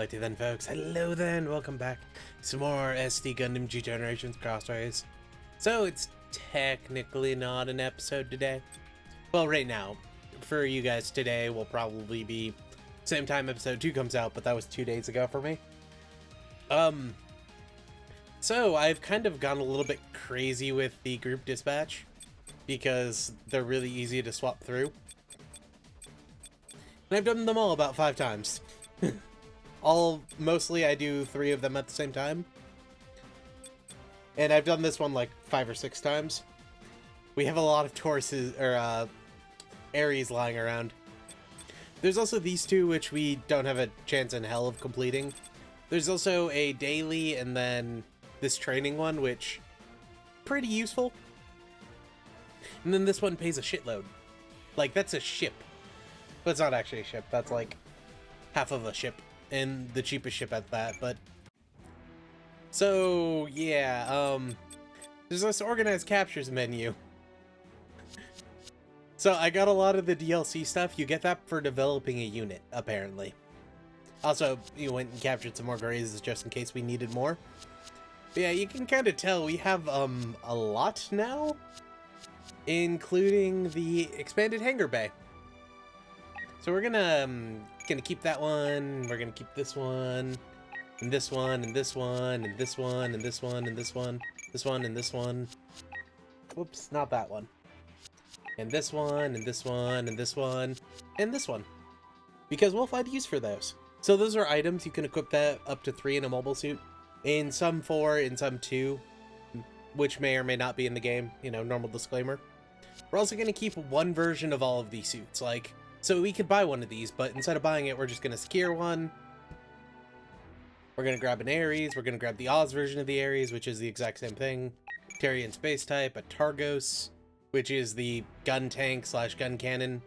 Alrighty then, folks. Hello then, welcome back. Some more SD Gundam G Generations Crossrays. So it's technically not an episode today. Well, right now, for you guys today will probably be same time episode 2 comes out, but that was 2 days ago for me. So I've kind of gone a little bit crazy with the group dispatch because they're really easy to swap through. And I've done them all about 5 times. Mostly I do 3 of them at the same time. And I've done this one like 5 or 6 times. We have a lot of Tauruses, or Aries lying around. There's also these 2 which we don't have a chance in hell of completing. There's also a daily and then this training one, which pretty useful. And then this one pays a shitload. Like, that's a ship. But it's not actually a ship, that's like half of a ship. And the cheapest ship at that, but... So, yeah, there's this organized captures menu. So I got a lot of the DLC stuff. You get that for developing a unit, apparently. Also, you went and captured some more Grays just in case we needed more. But yeah, you can kind of tell we have, a lot now. Including the expanded hangar bay. So we're gonna keep that one, we're gonna keep this one, and this one, and this one, and this one, and this one, and this one, this one, and this one. Whoops, not that one. And this one, and this one, and this one, and this one. Because we'll find use for those. So those are items, you can equip that up to 3 in a mobile suit. In some 4, in some 2, which may or may not be in the game, you know, normal disclaimer. We're also gonna keep one version of all of these suits, like... So we could buy one of these, but instead of buying it, we're just going to secure one. We're going to grab an Ares. We're going to grab the Oz version of the Ares, which is the exact same thing. Terrian space type, a Targos, which is the gun tank slash gun cannon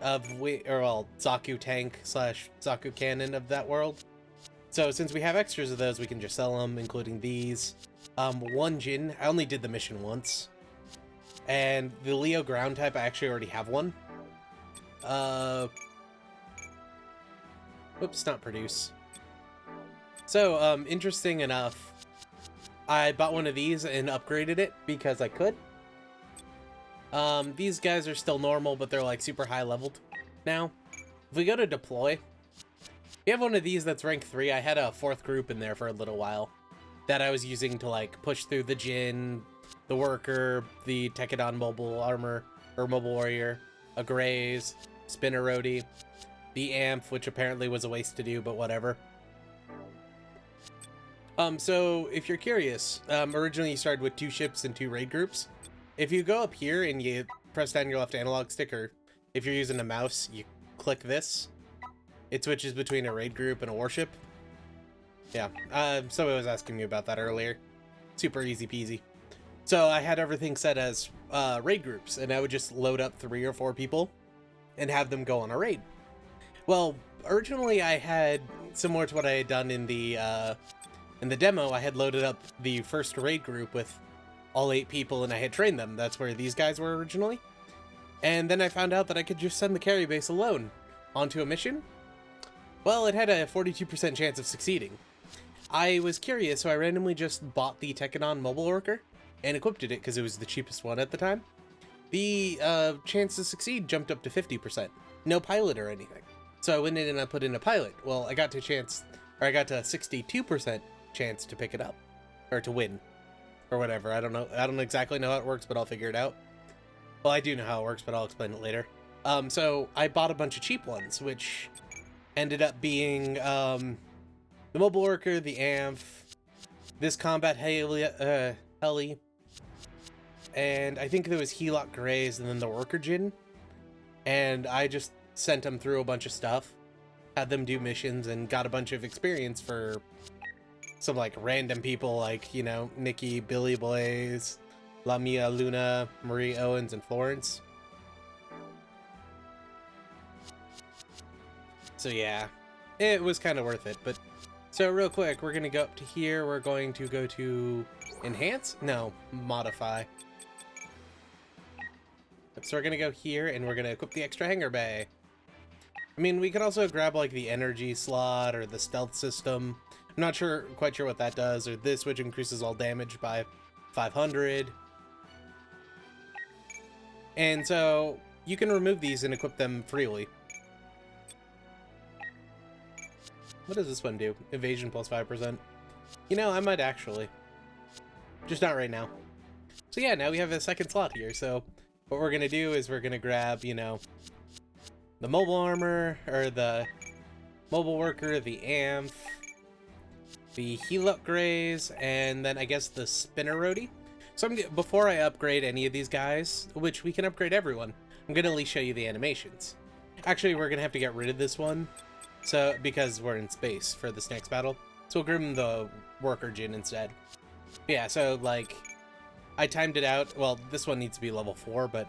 of, Zaku tank slash Zaku cannon of that world. So since we have extras of those, we can just sell them, including these. One Jin, I only did the mission once. And the Leo ground type, I actually already have one. Whoops, not produce. So, interesting enough, I bought one of these and upgraded it because I could. These guys are still normal, but they're like super high leveled now. If we go to deploy, we have one of these that's rank 3. I had a 4th group in there for a little while that I was using to like push through the Jin, the Worker, the Tekadon mobile armor, or mobile warrior, a Grays, Spinner Roadie, the Amp, which apparently was a waste to do, but whatever. So if you're curious, originally you started with 2 ships and 2 raid groups. If you go up here and you press down your left analog stick, or if you're using a mouse, you click this, it switches between a raid group and a warship. Yeah, somebody was asking me about that earlier. Super easy peasy. So I had everything set as raid groups, and I would just load up 3 or 4 people and have them go on a raid. Well, originally I had, similar to what I had done in the demo, I had loaded up the first raid group with all 8 people and I had trained them. That's where these guys were originally. And then I found out that I could just send the carry base alone onto a mission. Well, it had a 42% chance of succeeding. I was curious, so I randomly just bought the Tekadon mobile worker and equipped it because it was the cheapest one at the time. The chance to succeed jumped up to 50%. No pilot or anything. So I went in and I put in a pilot. Well, I got to a 62% chance to pick it up. Or to win. Or whatever. I don't know. I don't exactly know how it works, but I'll figure it out. Well, I do know how it works, but I'll explain it later. So I bought a bunch of cheap ones, which ended up being the mobile worker, the Amp, this combat heli, and I think there was Helok Grays and then the Worker Jin. And I just sent them through a bunch of stuff, had them do missions, and got a bunch of experience for some like random people like, you know, Nikki, Billy Blaze, Lamia Luna, Marie Owens, and Florence. So yeah, it was kind of worth it. But so real quick, we're gonna go up to here. We're going to go to enhance? No, modify. So we're gonna go here and we're gonna equip the extra hangar bay. I mean, we could also grab like the energy slot or the stealth system. I'm not quite sure what that does, or this, which increases all damage by 500. And so you can remove these and equip them freely. What does this one do? Evasion plus 5%. You know, I might actually. Just not right now. So yeah, now we have a second slot here. So what we're going to do is we're going to grab, you know, the mobile armor, or the mobile worker, the amph, the heal upgrades, and then I guess the spinner roadie. So before I upgrade any of these guys, which we can upgrade everyone, I'm going to at least show you the animations. Actually, we're going to have to get rid of this one, so because we're in space for this next battle. So we'll grab him the worker Jin instead. Yeah, so like, I timed it out. Well, this one needs to be level 4, but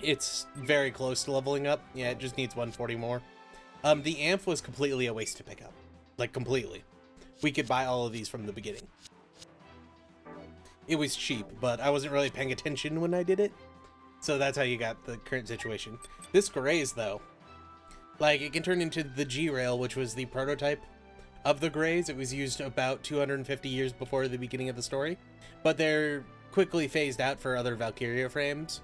it's very close to leveling up. Yeah, it just needs 140 more. The amph was completely a waste to pick up. Like, completely. We could buy all of these from the beginning. It was cheap, but I wasn't really paying attention when I did it. So that's how you got the current situation. This Grays, though, like, it can turn into the G-Rail, which was the prototype of the Grays. It was used about 250 years before the beginning of the story. But they're quickly phased out for other Valkyria frames,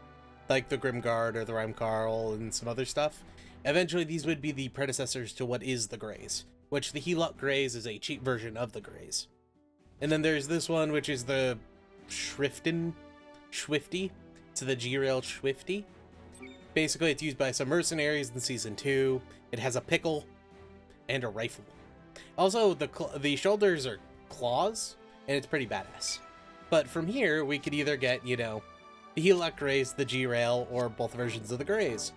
like the Grimguard or the Rheimkarl and some other stuff. Eventually, these would be the predecessors to what is the Grays, which the Heloc Grays is a cheap version of the Grays. And then there's this one, which is the Swifty. It's the G-Rail Swifty. Basically, it's used by some mercenaries in Season 2. It has a pickle and a rifle. Also, the shoulders are claws, and it's pretty badass. But from here, we could either get, you know, the Heloc Grays, the G-Rail, or both versions of the Grays.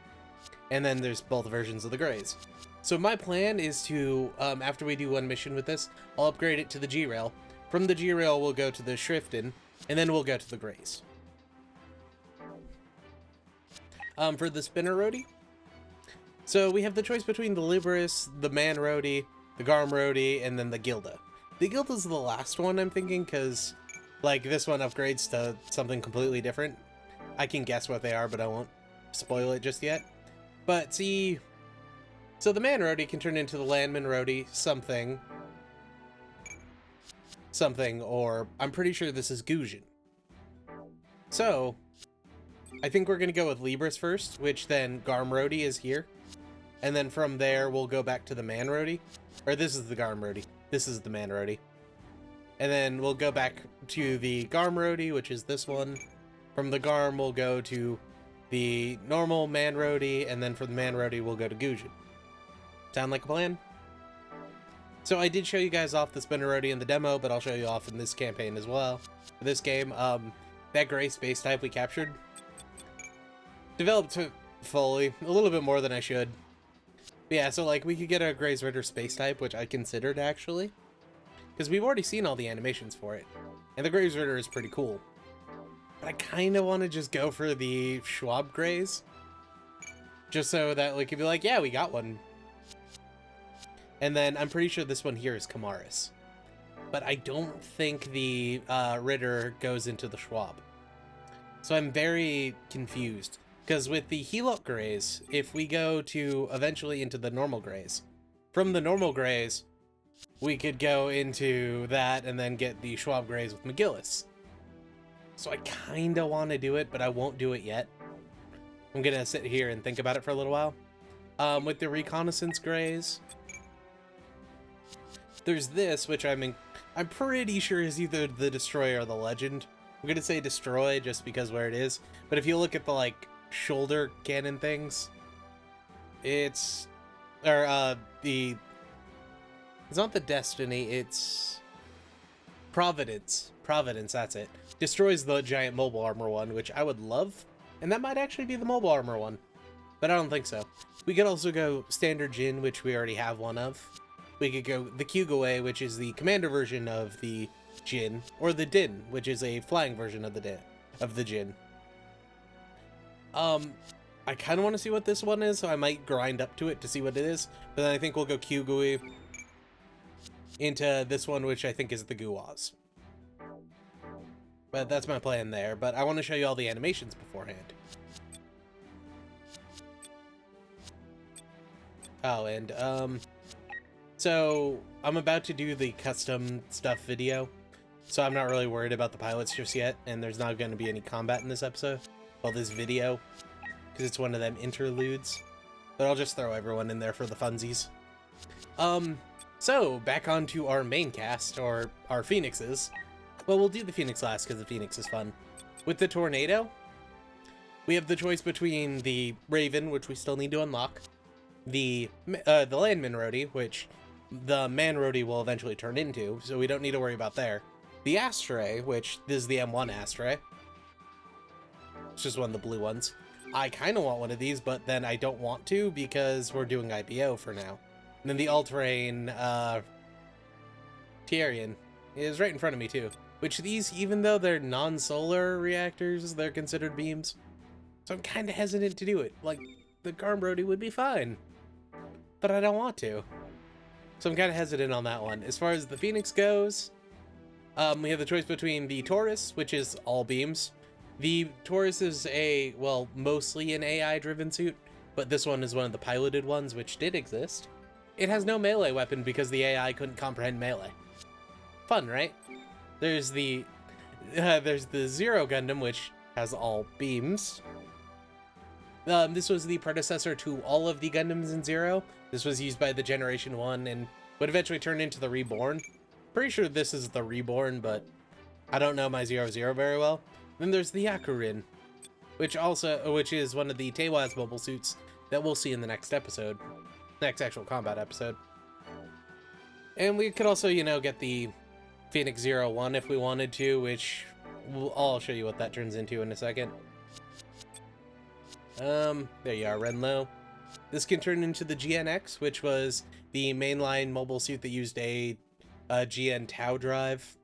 And then there's both versions of the Grays. So my plan is to, after we do one mission with this, I'll upgrade it to the G-Rail. From the G-Rail, we'll go to the Schriften, and then we'll go to the Grays. For the Spinner Roadie, so we have the choice between the Libris, the Man Roadie, the Garm Roadie, and then the Gilda. The Gilda's the last one I'm thinking, because, like, this one upgrades to something completely different. I can guess what they are, but I won't spoil it just yet. But see, so the Man Roadie can turn into the Landman Roadie, something, or I'm pretty sure this is Gujin. So I think we're going to go with Libris first, which then Garm Roadie is here. And then from there, we'll go back to the Man Roadie. Or this is the Garm Roadie. This is the Man Roadie. And then we'll go back to the Garm Roadie, which is this one. From the Garm, we'll go to the normal Man Roadie. And then from the Man Roadie, we'll go to Gujin. Sound like a plan? So I did show you guys off the Spinner Roadie in the demo, but I'll show you off in this campaign as well. For this game, that gray space type we captured, developed fully, a little bit more than I should. But yeah, so like we could get a Gray's Ritter space type, which I considered actually, because we've already seen all the animations for it, and the Gray's Ritter is pretty cool. But I kind of want to just go for the Schwab Grays, just so that we could be like, yeah, we got one. And then I'm pretty sure this one here is Kamaris, but I don't think the Ritter goes into the Schwab. So I'm very confused. Because with the Heloc Grays, if we go to eventually into the normal Grays, from the normal Grays, we could go into that and then get the Schwab Grays with McGillis. So I kind of want to do it, but I won't do it yet. I'm going to sit here and think about it for a little while. With the Reconnaissance Grays, there's this, which I'm pretty sure is either the Destroyer or the Legend. I'm going to say Destroy just because where it is. But if you look at the, like, shoulder cannon things, it's not the Destiny, it's Providence, that's it. Destroys the giant mobile armor one, which I would love, and that might actually be the mobile armor one, but I don't think so. We could also go standard Jin, which we already have one of. We could go the Kyugawe, which is the commander version of the Jin, or the Din, which is a flying version of the Jin. I kind of want to see what this one is, so I might grind up to it to see what it is. But then I think we'll go Kyugui into this one, which I think is the Guaz. But that's my plan there. But I want to show you all the animations beforehand. Oh, and, so I'm about to do the custom stuff video, so I'm not really worried about the pilots just yet, and there's not going to be any combat in this episode, well, this video, because it's one of them interludes, but I'll just throw everyone in there for the funsies. So, back onto our main cast, or our Phoenixes. Well, we'll do the Phoenix last, because the Phoenix is fun. With the Tornado, we have the choice between the Raven, which we still need to unlock, the Landman Roadie, which the Man Roadie will eventually turn into, so we don't need to worry about there. The Astray, which this is the M1 Astray. It's just one of the blue ones. I kind of want one of these, but then I don't want to because we're doing IBO for now. And then the All-Terrain Tierian is right in front of me too. Which these, even though they're non-solar reactors, they're considered beams. So I'm kind of hesitant to do it. Like, the Garm Roadie would be fine, but I don't want to. So I'm kind of hesitant on that one. As far as the Phoenix goes, we have the choice between the Taurus, which is all beams. The Taurus is well, mostly an AI-driven suit, but this one is one of the piloted ones, which did exist. It has no melee weapon because the AI couldn't comprehend melee. Fun, right? There's the Zero Gundam, which has all beams. This was the predecessor to all of the Gundams in Zero. This was used by the Generation 1 and would eventually turn into the Reborn. Pretty sure this is the Reborn, but I don't know my 00 very well. Then there's the Yakurin, which is one of the Teiwaz mobile suits that we'll see in the next episode. Next actual combat episode. And we could also, you know, get the Phoenix 01 if we wanted to, which I'll show you what that turns into in a second. There you are, Renlo. This can turn into the GNX, which was the mainline mobile suit that used a GN Tau drive.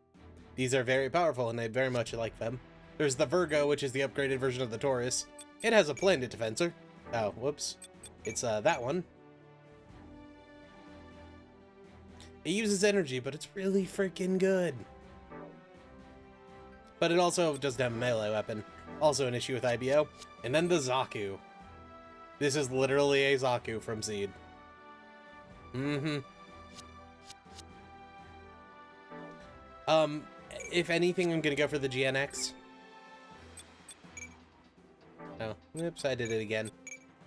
These are very powerful, and I very much like them. There's the Virgo, which is the upgraded version of the Taurus. It has a Planet Defensor. Oh, whoops. It's that one. It uses energy, but it's really freaking good. But it also doesn't have a melee weapon. Also an issue with IBO. And then the Zaku. This is literally a Zaku from Seed. If anything, I'm gonna go for the GNX. Oh, whoops, I did it again.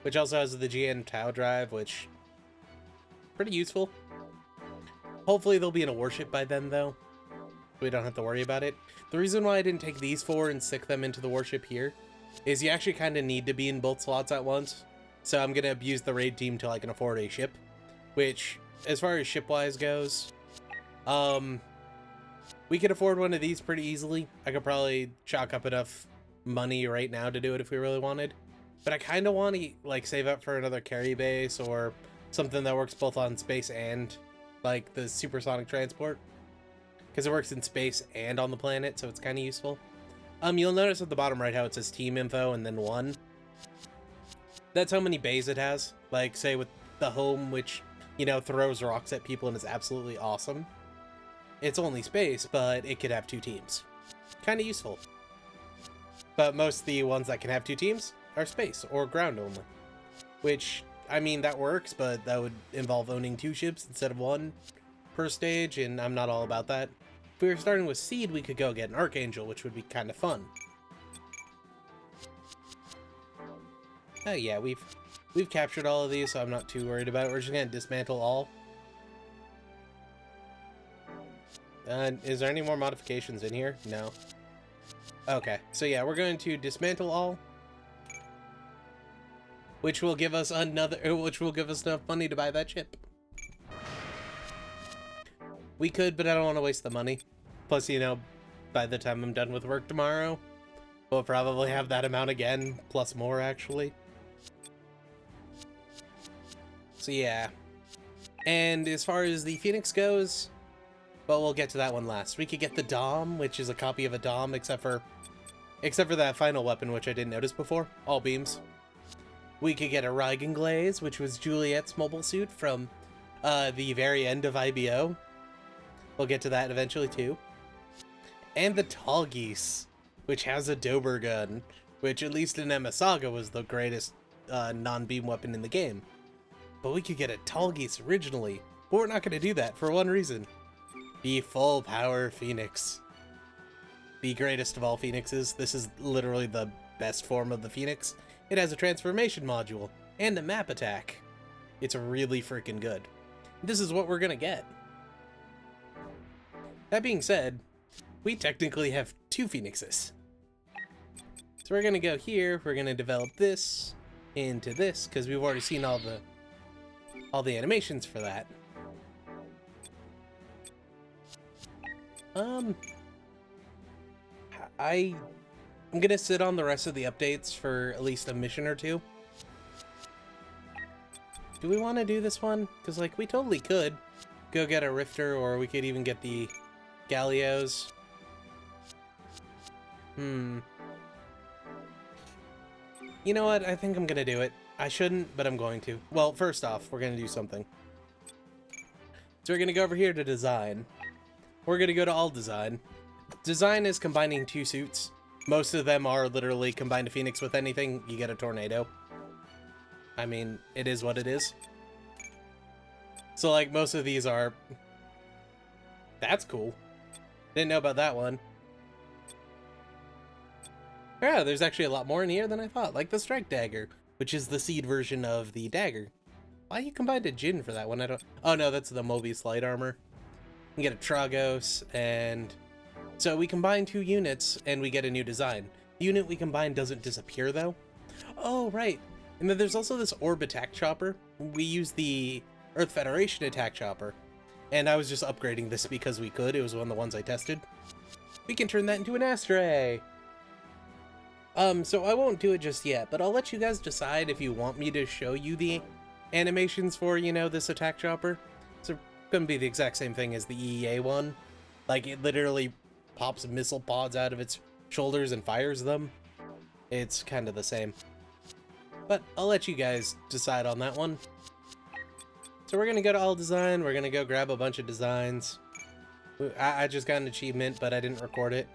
Which also has the GN Tau drive, which... pretty useful. Hopefully they'll be in a warship by then, though. We don't have to worry about it. The reason why I didn't take these four and stick them into the warship here is you actually kind of need to be in both slots at once. So I'm going to abuse the raid team till I can afford a ship. Which, as far as ship-wise goes, we could afford one of these pretty easily. I could probably chalk up enough money right now to do it if we really wanted. But I kind of want to, like, save up for another carry base or something that works both on space and, like, the supersonic transport. Because it works in space and on the planet, so it's kind of useful. You'll notice at the bottom right how it says team info and then 1. That's how many bays it has. Like, say with the home, which, you know, throws rocks at people and is absolutely awesome. It's only space, but it could have 2 teams. Kind of useful. But most of the ones that can have 2 teams are space or ground only. Which, I mean, that works, but that would involve owning 2 ships instead of 1 per stage, and I'm not all about that. If we were starting with Seed, we could go get an Archangel, which would be kind of fun. Oh yeah, we've captured all of these, so I'm not too worried about it. We're just gonna dismantle all. Is there any more modifications in here? No. Okay, so yeah, we're going to dismantle all, which will give us enough money to buy that ship. We could, but I don't want to waste the money. Plus, you know, by the time I'm done with work tomorrow, we'll probably have that amount again, plus more, actually. So, yeah. And as far as the Phoenix goes, well, we'll get to that one last. We could get the Dom, which is a copy of a Dom, except for that final weapon, which I didn't notice before. All beams. We could get a Reigenglaze, which was Juliet's mobile suit from the very end of IBO. We'll get to that eventually, too. And the Tall Geese, which has a Dober gun, which, at least in MS Saga, was the greatest non-beam weapon in the game. but we could get a Tallgeese originally. But we're not going to do that for one reason. The full power Phoenix. The greatest of all Phoenixes. This is literally the best form of the Phoenix. It has a transformation module and a map attack. It's really freaking good. This is what we're going to get. That being said, we technically have 2 Phoenixes. So we're going to go here, we're going to develop this into this, because we've already seen all the animations for that. I'm going to sit on the rest of the updates for at least a mission or 2. Do we want to do this one? Because, like, we totally could go get a Rifter, or we could even get the Gallios. You know what? I think I'm gonna do it. I shouldn't, but I'm going to. Well, first off, we're gonna do something. So we're gonna go over here to design. We're gonna go to all design. Design is combining 2 suits. Most of them are literally combine a Phoenix with anything, you get a tornado. I mean, it is what it is. So, like, most of these are... That's cool. Didn't know about that one. Yeah, there's actually a lot more in here than I thought, like the Strike Dagger, which is the seed version of the dagger. Why you combined a Jin for that one? I don't... Oh no, that's the Mobius Light Armor. You get a Tragos, and... So we combine 2 units, and we get a new design. The unit we combine doesn't disappear, though. Oh, right. And then there's also this Orb Attack Chopper. We use the Earth Federation Attack Chopper. And I was just upgrading this because we could. It was one of the ones I tested. We can turn that into an Astray! So I won't do it just yet, but I'll let you guys decide if you want me to show you the animations for, you know, this attack chopper. It's gonna be the exact same thing as the EEA one. Like, it literally pops missile pods out of its shoulders and fires them. It's kind of the same. But I'll let you guys decide on that one. So we're gonna go to all design, we're gonna go grab a bunch of designs. I just got an achievement, but I didn't record it.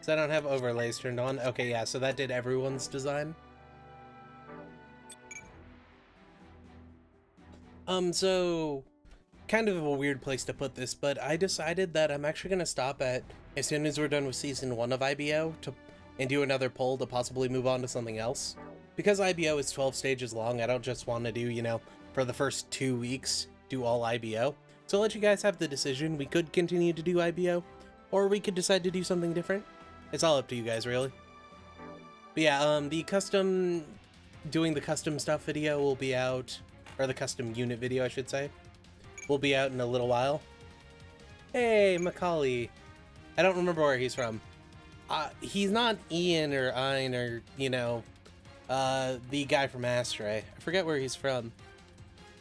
So I don't have overlays turned on. Okay, yeah, so that did everyone's design. So kind of a weird place to put this, but I decided that I'm actually gonna stop at as soon as we're done with season 1 of IBO and do another poll to possibly move on to something else. Because IBO is 12 stages long, I don't just want to do, you know, for the first 2 weeks, do all IBO. So I'll let you guys have the decision. We could continue to do IBO, or we could decide to do something different. It's all up to you guys, really. But yeah, doing the custom stuff video will be out, or the custom unit video, I should say, will be out in a little while. Hey, Macaulay. I don't remember where he's from. He's not Ian or Ein or, you know, the guy from Astray. I forget where he's from.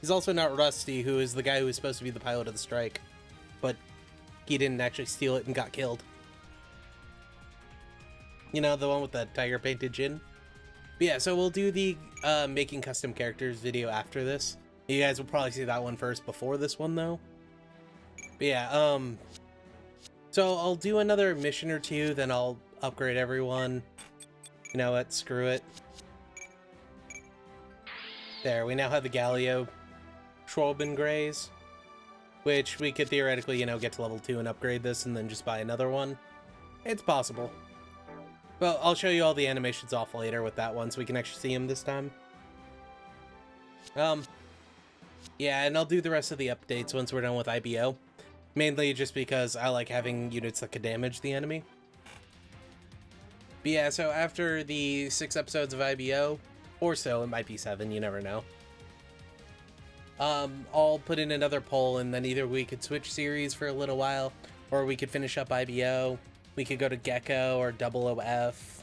He's also not Rusty, who is the guy who was supposed to be the pilot of the strike, but he didn't actually steal it and got killed. You know, the one with the tiger painted Jin? But yeah, so we'll do the making custom characters video after this. You guys will probably see that one first before this one, though. But yeah, so I'll do another mission or 2, then I'll upgrade everyone. You know what? Screw it. There, we now have the Galio Schwalben Greys, which we could theoretically, you know, get to level 2 and upgrade this and then just buy another one. It's possible. Well, I'll show you all the animations off later with that one so we can actually see them this time. Yeah, and I'll do the rest of the updates once we're done with IBO. Mainly just because I like having units that could damage the enemy. But yeah, so after the 6 episodes of IBO, or so, it might be 7, you never know. I'll put in another poll and then either we could switch series for a little while, or we could finish up IBO. We could go to Gecko or Double OF,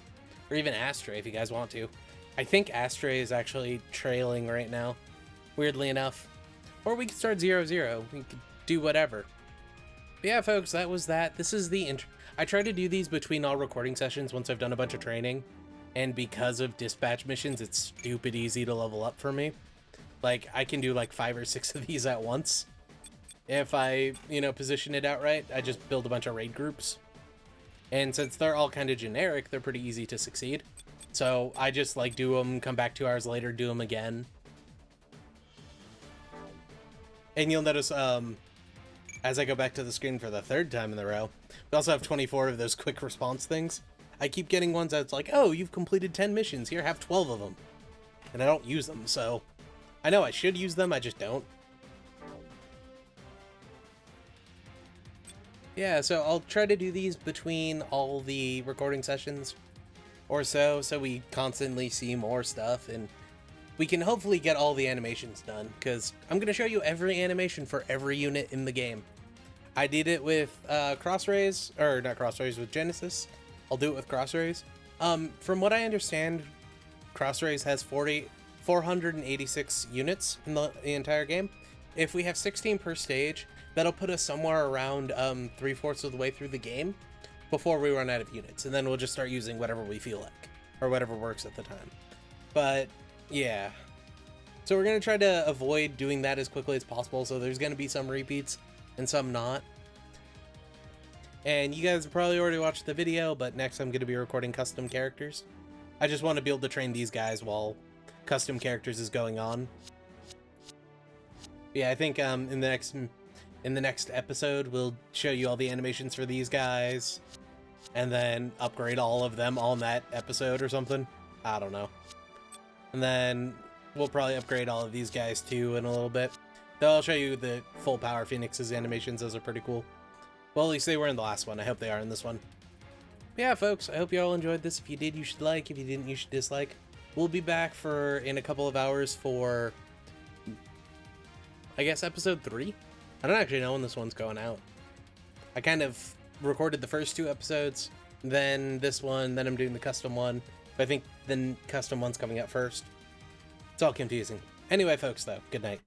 or even Astray if you guys want to. I think Astray is actually trailing right now, weirdly enough. Or we could start 0-0. We could do whatever. But yeah, folks, that was that. This is the intro. I try to do these between all recording sessions once I've done a bunch of training. And because of dispatch missions, it's stupid easy to level up for me. Like, I can do like 5 or 6 of these at once. If I, you know, position it out right, I just build a bunch of raid groups. And since they're all kind of generic, they're pretty easy to succeed. So I just like do them, come back 2 hours later, do them again. And you'll notice, as I go back to the screen for the 3rd time in a row, we also have 24 of those quick response things. I keep getting ones that's like, oh, you've completed 10 missions, here, have 12 of them. And I don't use them, so I know I should use them, I just don't. Yeah, so I'll try to do these between all the recording sessions or so we constantly see more stuff, and we can hopefully get all the animations done, because I'm going to show you every animation for every unit in the game. I did it with Crossrays, or not Crossrays, with Genesis. I'll do it with Crossrays. From what I understand, Crossrays has 486 units in the entire game. If we have 16 per stage, that'll put us somewhere around 3/4 of the way through the game before we run out of units, and then we'll just start using whatever we feel like, or whatever works at the time. But yeah, so we're going to try to avoid doing that as quickly as possible, so there's going to be some repeats and some not. And you guys have probably already watched the video, but next I'm going to be recording custom characters. I just want to be able to train these guys while custom characters is going on. Yeah, I think in the next episode we'll show you all the animations for these guys, and then upgrade all of them on that episode or something. I don't know. And then we'll probably upgrade all of these guys too in a little bit. Though I'll show you the full power Phoenix's animations. Those are pretty cool. Well, at least they were in the last one. I hope they are in this one. But yeah, folks, I hope you all enjoyed this. If you did, you should like. If you didn't, you should dislike. We'll be back in a couple of hours for, I guess, episode 3? I don't actually know when this one's going out. I kind of recorded the first 2 episodes, then this one, then I'm doing the custom one. But I think the custom one's coming out first. It's all confusing. Anyway, folks, though, good night.